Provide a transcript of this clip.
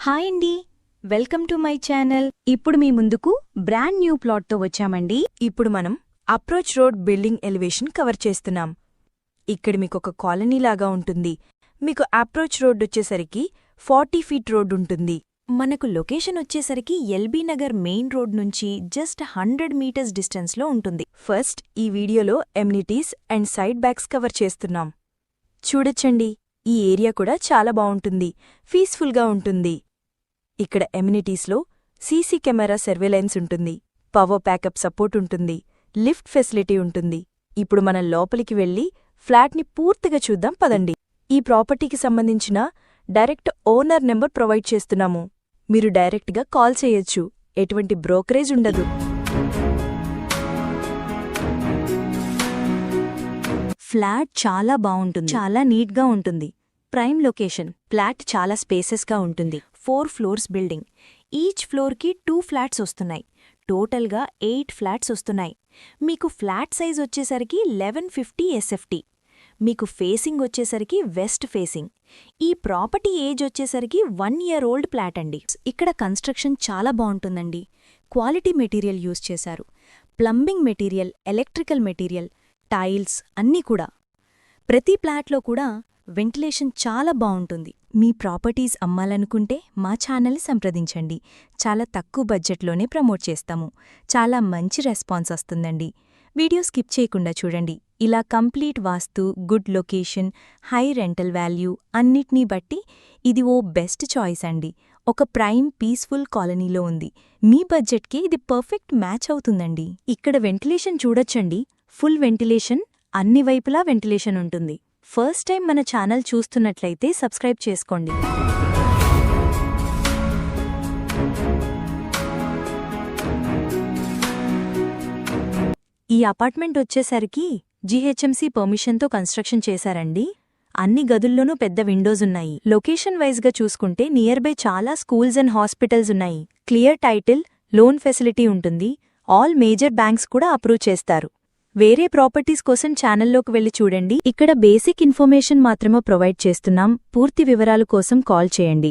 Hi అండి, welcome to my channel. ఇప్పుడు మీ ముందుకు బ్రాండ్ న్యూ ప్లాట్తో వచ్చామండి. ఇప్పుడు మనం approach road building elevation cover చేస్తున్నాం. ఇక్కడ మీకొక కాలనీలాగా ఉంటుంది. మీకు అప్రోచ్ రోడ్ వచ్చేసరికి 40 ఫీట్ రోడ్ ఉంటుంది. మనకు లొకేషన్ వచ్చేసరికి ఎల్బీ నగర్ మెయిన్ రోడ్ నుంచి జస్ట్ 100 మీటర్స్ డిస్టెన్స్లో ఉంటుంది. ఫస్ట్ ఈ వీడియోలో amenities and side backs cover చేస్తున్నాం. చూడొచ్చండి, ఈ ఏరియా కూడా చాలా బావుంటుంది, పీస్ఫుల్గా ఉంటుంది. ఇక్కడ ఎమ్యూనిటీస్లో సీసీ కెమెరా సర్వేలెన్స్ ఉంటుంది, పవర్ ప్యాకప్ సపోర్ట్ ఉంటుంది, లిఫ్ట్ ఫెసిలిటీ ఉంటుంది. ఇప్పుడు మనం లోపలికి వెళ్లి ఫ్లాట్ని పూర్తిగా చూద్దాం పదండి. ఈ ప్రాపర్టీకి సంబంధించిన డైరెక్ట్ ఓనర్ నెంబర్ ప్రొవైడ్ చేస్తున్నాము. మీరు డైరెక్ట్గా కాల్ చేయొచ్చు, ఎటువంటి బ్రోకరేజ్ ఉండదు. ఫ్లాట్ చాలా బావుంటుంది, చాలా నీట్గా ఉంటుంది. Prime location. ఫ్లాట్ చాలా స్పేసెస్గా ఉంటుంది. 4 ఫ్లోర్స్ బిల్డింగ్. ఈచ్ ఫ్లోర్కి 2 ఫ్లాట్స్ వస్తున్నాయి. టోటల్గా 8 ఫ్లాట్స్ వస్తున్నాయి. మీకు ఫ్లాట్ సైజ్ వచ్చేసరికి 1150 ఎస్ఎఫ్టీ. మీకు ఫేసింగ్ వచ్చేసరికి వెస్ట్ ఫేసింగ్. ఈ ప్రాపర్టీ ఏజ్ వచ్చేసరికి 1 ఇయర్ ఓల్డ్ ఫ్లాట్ అండి. ఇక్కడ కన్స్ట్రక్షన్ చాలా బావుంటుందండి. క్వాలిటీ మెటీరియల్ యూజ్ చేశారు. Plumbing material, electrical material, tiles అన్నీ కూడా. ప్రతి ఫ్లాట్లో కూడా వెంటిలేషన్ చాలా బావుంటుంది. మీ ప్రాపర్టీస్ అమ్మాలనుకుంటే మా ఛానల్ని సంప్రదించండి. చాలా తక్కువ బడ్జెట్లోనే ప్రమోట్ చేస్తాము. చాలా మంచి రెస్పాన్స్ వస్తుందండి. వీడియో స్కిప్ చేయకుండా చూడండి. ఇలా complete vastu, good location, high rental value అన్నిటినీ బట్టి ఇది ఓ బెస్ట్ చాయిస్ అండి. ఒక ప్రైమ్ పీస్ఫుల్ కాలనీలో ఉంది. మీ బడ్జెట్కి ఇది పర్ఫెక్ట్ మ్యాచ్ అవుతుందండి. ఇక్కడ వెంటిలేషన్ చూడొచ్చండి. ఫుల్ వెంటిలేషన్, అన్ని వైపులా వెంటిలేషన్ ఉంటుంది. ఫస్ట్ టైం మన ఛానల్ చూస్తున్నట్లయితే సబ్స్క్రైబ్ చేసుకోండి. ఈ అపార్ట్మెంట్ వచ్చేసరికి జీహెచ్ఎంసీ పర్మిషన్తో కన్స్ట్రక్షన్ చేశారండి. అన్ని గదుల్లోనూ పెద్ద విండోస్ ఉన్నాయి. లొకేషన్ వైజ్గా చూసుకుంటే నియర్ బై చాలా స్కూల్స్ అండ్ హాస్పిటల్స్ ఉన్నాయి. క్లియర్ టైటిల్, లోన్ ఫెసిలిటీ ఉంటుంది. ఆల్ మేజర్ బ్యాంక్స్ కూడా అప్రూవ్ చేస్తారు. వేరే ప్రాపర్టీస్ కోసం ఛానల్లోకి వెళ్లి చూడండి. ఇక్కడ బేసిక్ ఇన్ఫర్మేషన్ మాత్రమే ప్రొవైడ్ చేస్తున్నాం. పూర్తి వివరాల కోసం కాల్ చేయండి.